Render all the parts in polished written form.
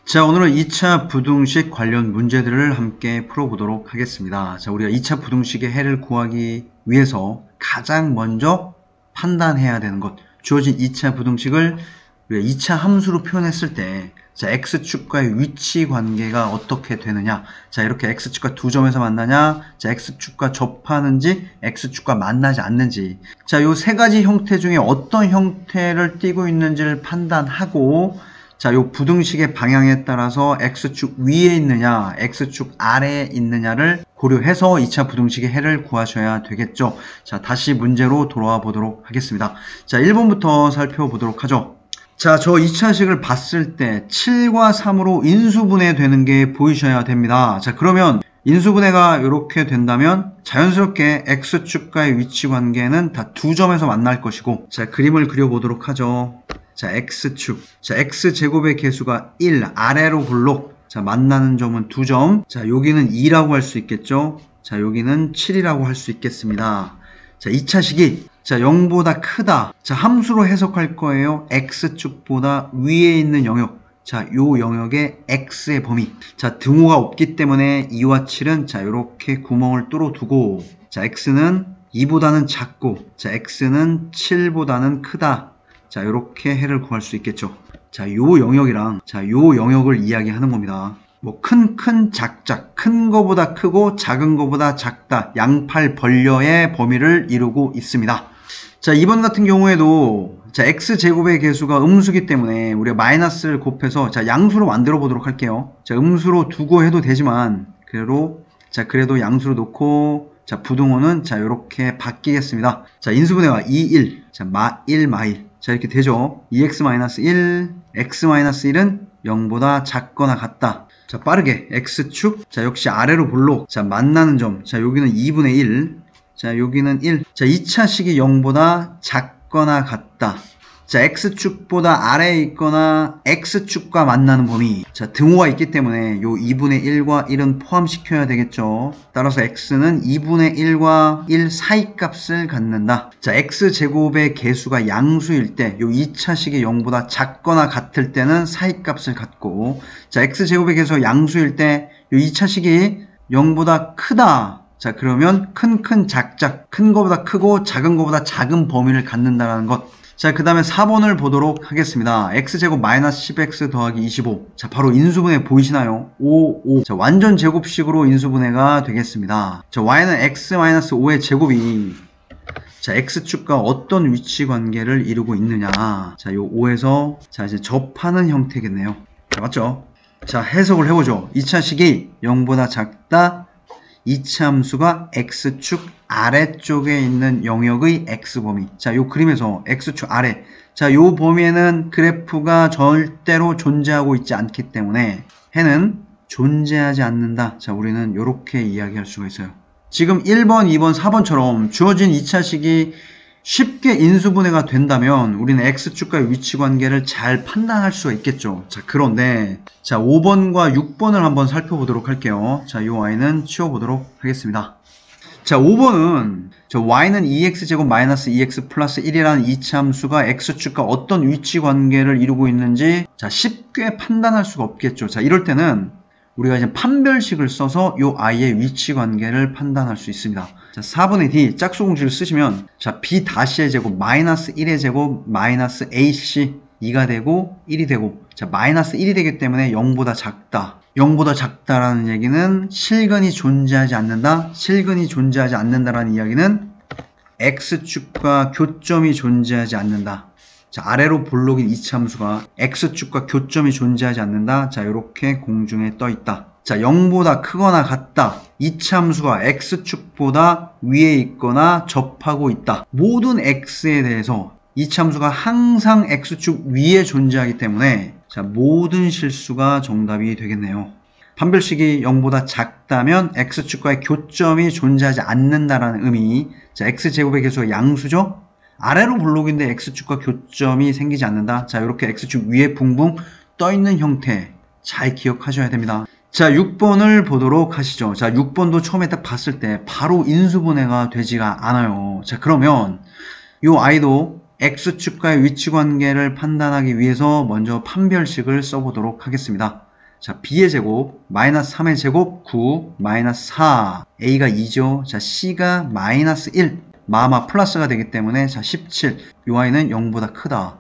자, 오늘은 2차 부등식 관련 문제들을 함께 풀어보도록 하겠습니다. 자, 우리가 2차 부등식의 해를 구하기 위해서 가장 먼저 판단해야 되는 것, 주어진 2차 부등식을 우리가 2차 함수로 표현했을 때, 자, x축과의 위치 관계가 어떻게 되느냐. 자, 이렇게 x축과 두 점에서 만나냐, 자, x축과 접하는지, x축과 만나지 않는지. 자, 요 세 가지 형태 중에 어떤 형태를 띠고 있는지를 판단하고, 자, 요 부등식의 방향에 따라서 x축 위에 있느냐, x축 아래에 있느냐를 고려해서 2차 부등식의 해를 구하셔야 되겠죠. 자, 다시 문제로 돌아와 보도록 하겠습니다. 자, 1번부터 살펴보도록 하죠. 자, 저 2차식을 봤을 때 7과 3으로 인수분해 되는 게 보이셔야 됩니다. 자, 그러면 인수분해가 이렇게 된다면 자연스럽게 x축과의 위치 관계는 다 두 점에서 만날 것이고, 자, 그림을 그려보도록 하죠. 자, x축. 자, x제곱의 개수가 1, 아래로 볼록. 자, 만나는 점은 두 점. 자, 여기는 2라고 할 수 있겠죠. 자, 여기는 7이라고 할 수 있겠습니다. 자, 2차식이 자, 0보다 크다. 자, 함수로 해석할 거예요. x축보다 위에 있는 영역. 자, 요 영역의 x의 범위. 자, 등호가 없기 때문에 2와 7은 자, 요렇게 구멍을 뚫어두고, 자, x는 2보다는 작고, 자, x는 7보다는 크다. 자, 요렇게 해를 구할 수 있겠죠. 자, 요 영역이랑, 자, 요 영역을 이야기하는 겁니다. 뭐, 큰, 작작, 큰 거보다 크고, 작은 거보다 작다. 양팔 벌려의 범위를 이루고 있습니다. 자, 2번 같은 경우에도, 자, x제곱의 개수가 음수기 때문에 우리가 마이너스를 곱해서, 자, 양수로 만들어 보도록 할게요. 자, 음수로 두고 해도 되지만, 그래도 양수로 놓고, 자, 부등호는, 자, 요렇게 바뀌겠습니다. 자, 인수분해가 2, 1. 자, 마1, 마1. 자, 이렇게 되죠. 2x-1, x-1은 0보다 작거나 같다. 자, 빠르게 x축. 자, 역시 아래로 볼록. 자, 만나는 점. 자, 여기는 2분의 1. 자, 여기는 1. 자, 2차식이 0보다 작거나 같다. 자, x축보다 아래에 있거나 x축과 만나는 범위. 자, 등호가 있기 때문에 요 2분의 1과 1은 포함시켜야 되겠죠. 따라서 x는 2분의 1과 1 사이 값을 갖는다. 자, x제곱의 개수가 양수일 때, 요 2차식이 0보다 작거나 같을 때는 사이 값을 갖고, 자, x제곱의 개수가 양수일 때, 요 2차식이 0보다 크다. 자, 그러면 큰, 작작, 큰 거보다 크고 작은 거보다 작은 범위를 갖는다는 것. 자, 그 다음에 4번을 보도록 하겠습니다. x제곱 마이너스 10x 더하기 25. 자, 바로 인수분해 보이시나요? 5. 자, 완전 제곱식으로 인수분해가 되겠습니다. 자, y는 x 마이너스 5의 제곱이 자, x축과 어떤 위치 관계를 이루고 있느냐. 자, 요 5에서 자, 이제 접하는 형태겠네요. 자, 맞죠? 자, 해석을 해보죠. 2차식이 0보다 작다. 2차 함수가 x축 아래쪽에 있는 영역의 x범위. 자, 요 그림에서 x축 아래. 자, 요 범위에는 그래프가 절대로 존재하고 있지 않기 때문에 해는 존재하지 않는다. 자, 우리는 요렇게 이야기할 수가 있어요. 지금 1번, 2번, 4번처럼 주어진 2차식이 쉽게 인수분해가 된다면 우리는 x축과의 위치 관계를 잘 판단할 수가 있겠죠. 자, 그런데 자, 5번과 6번을 한번 살펴보도록 할게요. 자, 이 y는 치워보도록 하겠습니다. 자, 5번은 저 y는 2x제곱 마이너스 2x 플러스 1이라는 2차 함수가 x축과 어떤 위치 관계를 이루고 있는지 자, 쉽게 판단할 수가 없겠죠. 자, 이럴 때는 우리가 이제 판별식을 써서 요 i의 위치 관계를 판단할 수 있습니다. 자, 4분의 d 짝수공식을 쓰시면 자, b-의 제곱 마이너스 1의 제곱 마이너스 ac 2가 되고 1이 되고 자, 마이너스 1이 되기 때문에 0보다 작다. 0보다 작다라는 얘기는 실근이 존재하지 않는다. 실근이 존재하지 않는다라는 이야기는 x축과 교점이 존재하지 않는다. 자, 아래로 볼록인 2차 함수가 x축과 교점이 존재하지 않는다. 자, 이렇게 공중에 떠 있다. 자, 0보다 크거나 같다. 2차 함수가 x축보다 위에 있거나 접하고 있다. 모든 x에 대해서 2차 함수가 항상 x축 위에 존재하기 때문에 자, 모든 실수가 정답이 되겠네요. 판별식이 0보다 작다면 x축과의 교점이 존재하지 않는다라는 의미. 자, x제곱의 개수가 양수죠? 아래로 볼록인데 x축과 교점이 생기지 않는다. 자, 이렇게 x축 위에 붕붕 떠있는 형태 잘 기억하셔야 됩니다. 자, 6번을 보도록 하시죠. 자, 6번도 처음에 딱 봤을 때 바로 인수분해가 되지가 않아요. 자, 그러면 이 i도 x축과의 위치 관계를 판단하기 위해서 먼저 판별식을 써보도록 하겠습니다. 자, b의 제곱, 마이너스 3의 제곱, 9, 마이너스 4. a가 2죠. 자, c가 마이너스 1. 마마 플러스가 되기 때문에, 자, 17. 요 i는 0보다 크다.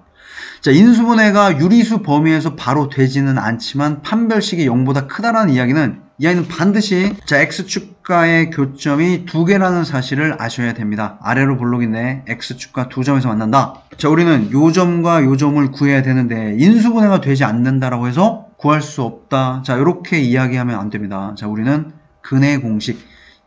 자, 인수분해가 유리수 범위에서 바로 되지는 않지만 판별식이 0보다 크다라는 이야기는 이 아이는 반드시 자 x축과의 교점이 2개라는 사실을 아셔야 됩니다. 아래로 볼록인데 x축과 2점에서 만난다. 자, 우리는 요 점과 요 점을 구해야 되는데 인수분해가 되지 않는다라고 해서 구할 수 없다. 자, 이렇게 이야기하면 안 됩니다. 자, 우리는 근의 공식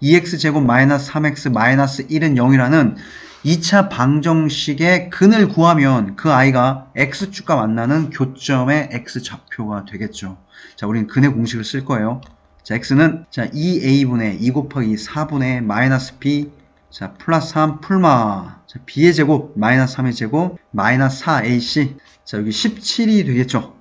2x제곱 마이너스 3x 마이너스 1은 0이라는 2차 방정식의 근을 구하면 그 i가 x축과 만나는 교점의 x좌표가 되겠죠. 자, 우리는 근의 공식을 쓸 거예요. 자, x는 자 2a분의 2 곱하기 4분의 마이너스 b 자 플러스 3 풀마 자 b의 제곱 마이너스 3의 제곱 마이너스 4ac 자 여기 17이 되겠죠.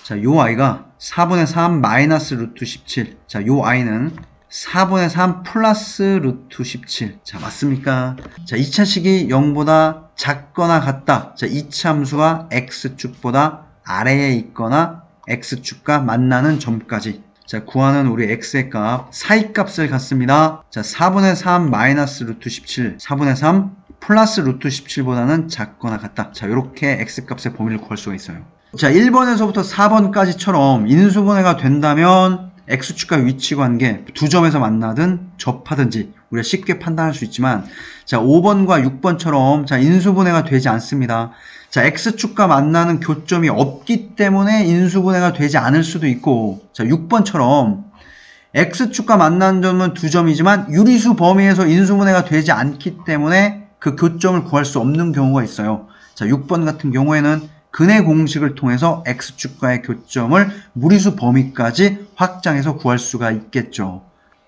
자 요 i가 4분의 3 마이너스 루트 17 자 요 i는 4분의 3 플러스 루트 17 자 맞습니까? 자 2차식이 0보다 작거나 같다. 자 2차 함수가 x축보다 아래에 있거나 x축과 만나는 점까지 자, 구하는 우리 x의 값, 사이값을 갖습니다. 자, 4분의 3 마이너스 루트 17, 4분의 3 플러스 루트 17보다는 작거나 같다. 자, 이렇게 x값의 범위를 구할 수가 있어요. 자, 1번에서부터 4번까지처럼 인수분해가 된다면 x축과 위치관계 두 점에서 만나든 접하든지 우리가 쉽게 판단할 수 있지만 자, 5번과 6번처럼 자, 인수분해가 되지 않습니다. 자, x축과 만나는 교점이 없기 때문에 인수분해가 되지 않을 수도 있고 자, 6번처럼 x축과 만나는 점은 두 점이지만 유리수 범위에서 인수분해가 되지 않기 때문에 그 교점을 구할 수 없는 경우가 있어요. 자, 6번 같은 경우에는 근의 공식을 통해서 x축과의 교점을 무리수 범위까지 확장해서 구할 수가 있겠죠.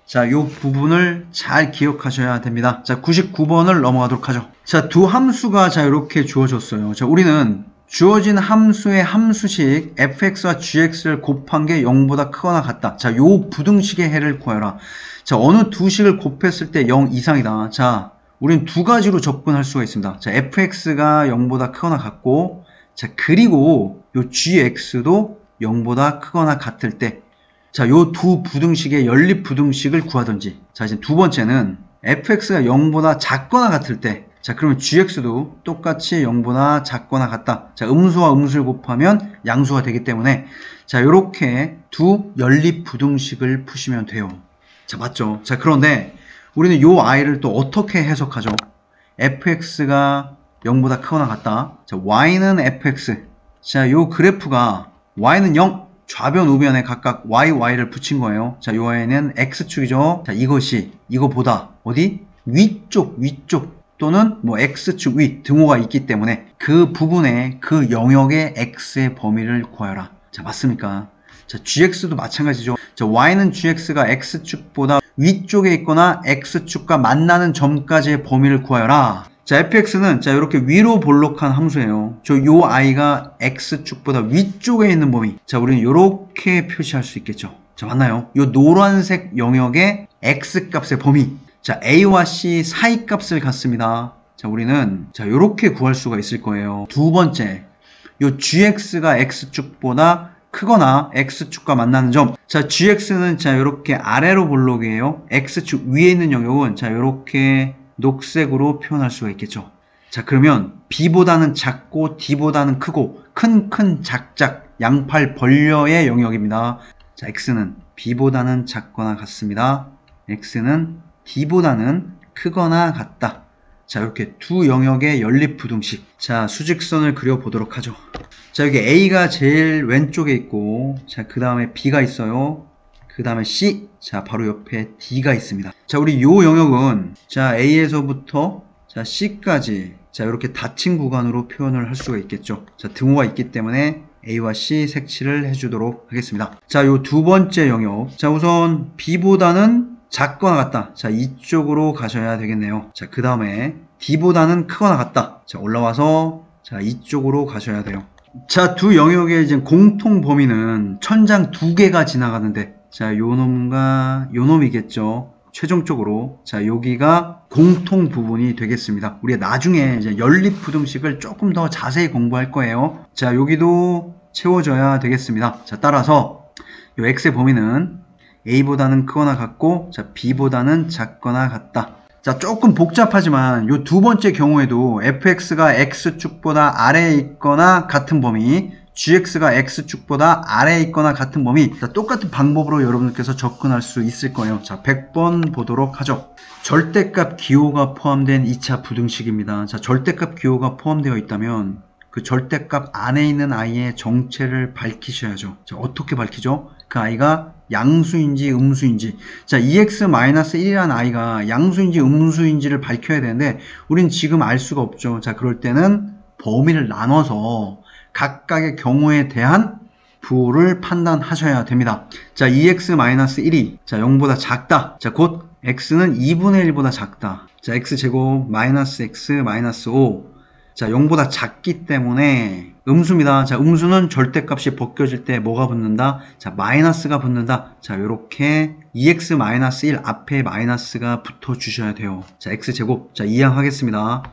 자, 요 부분을 잘 기억하셔야 됩니다. 자, 99번을 넘어가도록 하죠. 자, 두 함수가 자, 이렇게 주어졌어요. 자, 우리는 주어진 함수의 함수식 fx와 gx를 곱한 게 0보다 크거나 같다. 자, 요 부등식의 해를 구하라. 자, 어느 두 식을 곱했을 때 0 이상이다. 자, 우리는 두 가지로 접근할 수가 있습니다. 자, fx가 0보다 크거나 같고, 자, 그리고 요 gx도 0보다 크거나 같을 때, 자, 요 두 부등식의 연립 부등식을 구하든지, 자, 이제 두 번째는 fx가 0보다 작거나 같을 때, 자, 그러면 gx도 똑같이 0보다 작거나 같다. 자, 음수와 음수를 곱하면 양수가 되기 때문에, 자, 요렇게 두 연립 부등식을 푸시면 돼요. 자, 맞죠? 자, 그런데 우리는 요 i를 또 어떻게 해석하죠? fx가 0보다 크거나 같다. 자, y는 fx. 자, 요 그래프가 y는 0, 좌변, 우변에 각각 y를 붙인 거예요. 자, 요 y는 x축이죠. 자, 이것이 이거보다 어디? 위쪽 또는 뭐 x축 위 등호가 있기 때문에 그 부분에 그 영역의 x의 범위를 구하여라. 자, 맞습니까? 자, gx도 마찬가지죠. 자, y는 gx가 x축보다 위쪽에 있거나 x축과 만나는 점까지의 범위를 구하여라. 자, fx는 자, 이렇게 위로 볼록한 함수예요. 요 i가 x축보다 위쪽에 있는 범위. 자, 우리는 이렇게 표시할 수 있겠죠. 자, 맞나요? 요 노란색 영역의 x 값의 범위. 자, a와 c 사이 값을 갖습니다. 자, 우리는 자, 요렇게 구할 수가 있을 거예요. 두 번째, 요 gx가 x축보다 크거나 x축과 만나는 점. 자, gx는 자, 요렇게 아래로 볼록이에요. x축 위에 있는 영역은 자, 요렇게 녹색으로 표현할 수가 있겠죠. 자, 그러면 b보다는 작고 d보다는 크고 큰 작작 양팔 벌려의 영역입니다. 자, x는 b보다는 작거나 같습니다. x는 d보다는 크거나 같다. 자, 이렇게 두 영역의 연립 부등식. 자, 수직선을 그려보도록 하죠. 자, 여기 a가 제일 왼쪽에 있고, 자, 그 다음에 b가 있어요. 그 다음에 C, 자, 바로 옆에 D가 있습니다. 자, 우리 요 영역은, 자, A에서부터, 자, C까지, 자, 이렇게 닫힌 구간으로 표현을 할 수가 있겠죠. 자, 등호가 있기 때문에 A와 C 색칠을 해주도록 하겠습니다. 자, 요 두 번째 영역. 자, 우선 B보다는 작거나 같다. 자, 이쪽으로 가셔야 되겠네요. 자, 그 다음에 D보다는 크거나 같다. 자, 올라와서, 자, 이쪽으로 가셔야 돼요. 자, 두 영역의 이제 공통 범위는 천장 두 개가 지나가는데, 자, 요 놈과 요 놈이겠죠. 최종적으로 자, 여기가 공통 부분이 되겠습니다. 우리가 나중에 이제 연립 부등식을 조금 더 자세히 공부할 거예요. 자, 여기도 채워져야 되겠습니다. 자, 따라서 요 x의 범위는 a보다는 크거나 같고, 자, b보다는 작거나 같다. 자, 조금 복잡하지만 요 두 번째 경우에도 fx가 x축보다 아래에 있거나 같은 범위, gx가 x축보다 아래에 있거나 같은 범위, 자, 똑같은 방법으로 여러분들께서 접근할 수 있을 거예요. 자, 100번 보도록 하죠. 절대값 기호가 포함된 2차 부등식입니다. 자, 절대값 기호가 포함되어 있다면 그 절대값 안에 있는 아이의 정체를 밝히셔야죠. 자, 어떻게 밝히죠? 그 아이가 양수인지 음수인지. 자, 2x-1이라는 아이가 양수인지 음수인지를 밝혀야 되는데 우린 지금 알 수가 없죠. 자, 그럴 때는 범위를 나눠서 각각의 경우에 대한 부호를 판단하셔야 됩니다. 자, 2x-1이 자 0보다 작다. 자, 곧 x는 2분의 1보다 작다. 자, x제곱 마이너스 x 마이너스 5. 자, 0보다 작기 때문에 음수입니다. 자, 음수는 절대값이 벗겨질 때 뭐가 붙는다? 자, 마이너스가 붙는다. 자, 요렇게 2x-1 앞에 마이너스가 붙어 주셔야 돼요. 자, x제곱. 자, 이항하겠습니다.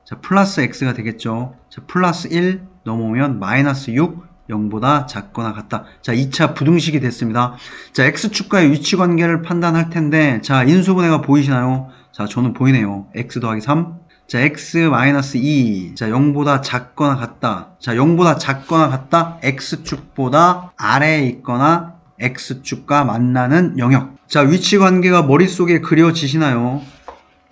자, 플러스 x가 되겠죠. 자, 플러스 1 넘어오면 마이너스 6, 0보다 작거나 같다. 자, 2차 부등식이 됐습니다. 자, x축과의 위치관계를 판단할 텐데, 자, 인수분해가 보이시나요? 자, 저는 보이네요. x 더하기 3. 자, x-2. 자, 0보다 작거나 같다. 자, 0보다 작거나 같다. x축보다 아래에 있거나 x축과 만나는 영역. 자, 위치관계가 머릿속에 그려지시나요?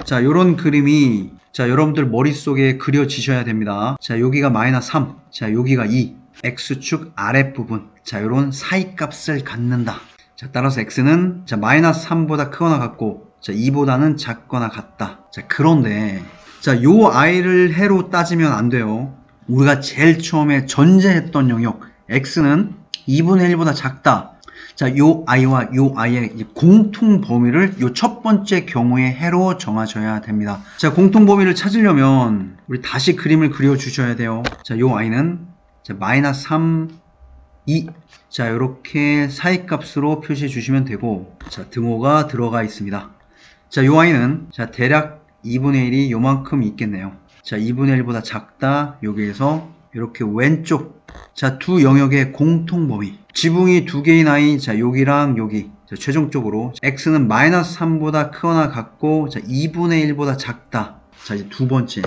자, 요런 그림이 자, 여러분들 머릿속에 그려지셔야 됩니다. 자, 여기가 마이너스 3. 자, 여기가 2. x축 아랫부분. 자, 요런 사이값을 갖는다. 자, 따라서 x는 자, 마이너스 3보다 크거나 같고, 자, 2보다는 작거나 같다. 자, 그런데 자, 요 아이를 해로 따지면 안 돼요. 우리가 제일 처음에 전제했던 영역 x는 2분의 1보다 작다. 자, 요 아이와 요 아이의 공통 범위를 요 첫 번째 경우의 해로 정하셔야 됩니다. 자, 공통 범위를 찾으려면 우리 다시 그림을 그려 주셔야 돼요. 자, 요 아이는 자, 마이너스 3, 2. 자, 요렇게 사이값으로 표시해 주시면 되고, 자, 등호가 들어가 있습니다. 자, 요 아이는 자, 대략 2분의 1이 요만큼 있겠네요. 자, 2분의 1보다 작다. 여기에서 이렇게 왼쪽 자, 두 영역의 공통 범위. 지붕이 두 개인 아이. 자, 여기랑 여기. 자, 최종적으로 x는 마이너스 3보다 크거나 같고, 자, 2분의 1보다 작다. 자, 이제 두 번째.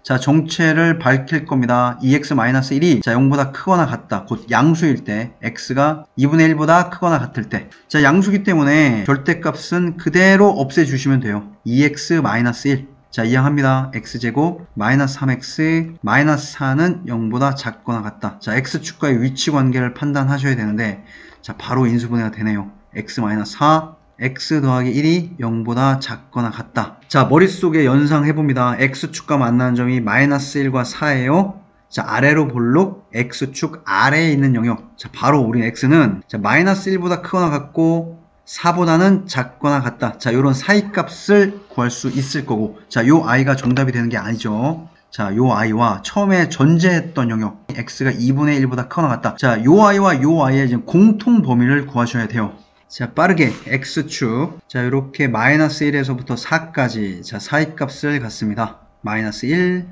자, 정체를 밝힐 겁니다. 2x-1이 자, 0보다 크거나 같다. 곧 양수일 때, x가 2분의 1보다 크거나 같을 때. 자, 양수기 때문에 절대값은 그대로 없애주시면 돼요. 2x-1. 자, 이항합니다. x제곱 마이너스 3x 마이너스 4는 0보다 작거나 같다. 자, x축과의 위치관계를 판단하셔야 되는데, 자, 바로 인수분해가 되네요. x-4 x 더하기 1이 0보다 작거나 같다. 자, 머릿속에 연상해봅니다. x축과 만나는 점이 마이너스 1과 4예요. 자, 아래로 볼록 x축 아래에 있는 영역. 자, 바로 우리 x는 자, 마이너스 1보다 크거나 같고 4보다는 작거나 같다. 자, 요런 사이값을 구할 수 있을 거고, 자, 요 i가 정답이 되는 게 아니죠. 자, 요 i와 처음에 전제했던 영역 x가 2분의 1보다 크거나 같다. 자, 요 i와 요 i의 지금 공통 범위를 구하셔야 돼요. 자, 빠르게 x축. 자, 이렇게 마이너스 1에서부터 4까지. 자, 사이값을 갖습니다. 마이너스 1,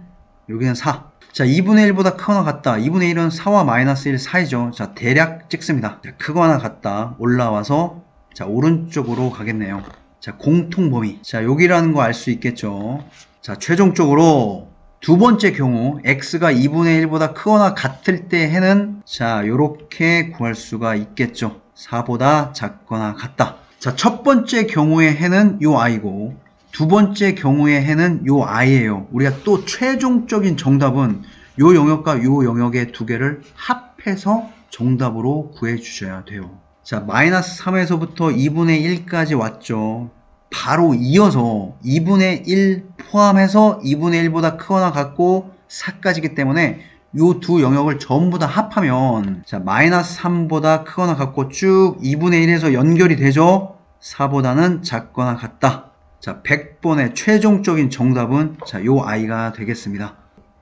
여기는 4. 자, 2분의 1보다 크거나 같다. 2분의 1은 4와 마이너스 1 사이죠. 자, 대략 찍습니다. 자, 크거나 같다. 올라와서 자, 오른쪽으로 가겠네요. 자, 공통 범위. 자, 여기라는 거 알 수 있겠죠. 자, 최종적으로 두 번째 경우 x가 2분의 1보다 크거나 같을 때 해는 자, 요렇게 구할 수가 있겠죠. 4보다 작거나 같다. 자, 첫 번째 경우의 해는 요 i고, 두 번째 경우의 해는 요 i예요. 우리가 또 최종적인 정답은 요 영역과 요 영역의 두 개를 합해서 정답으로 구해 주셔야 돼요. 자, 마이너스 3에서부터 2분의 1까지 왔죠. 바로 이어서 2분의 1 포함해서 2분의 1보다 크거나 같고 4까지기 때문에 요 두 영역을 전부 다 합하면 자, 마이너스 3보다 크거나 같고 쭉 2분의 1에서 연결이 되죠. 4보다는 작거나 같다. 자, 100번의 최종적인 정답은 자, 요 i가 되겠습니다.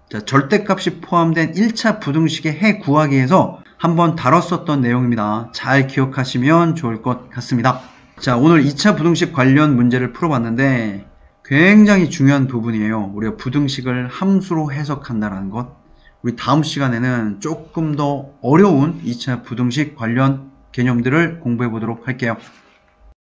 자, 절대값이 포함된 1차 부등식의 해 구하기에서 한번 다뤘었던 내용입니다. 잘 기억하시면 좋을 것 같습니다. 자, 오늘 2차 부등식 관련 문제를 풀어봤는데 굉장히 중요한 부분이에요. 우리가 부등식을 함수로 해석한다는 것. 우리 다음 시간에는 조금 더 어려운 2차 부등식 관련 개념들을 공부해 보도록 할게요.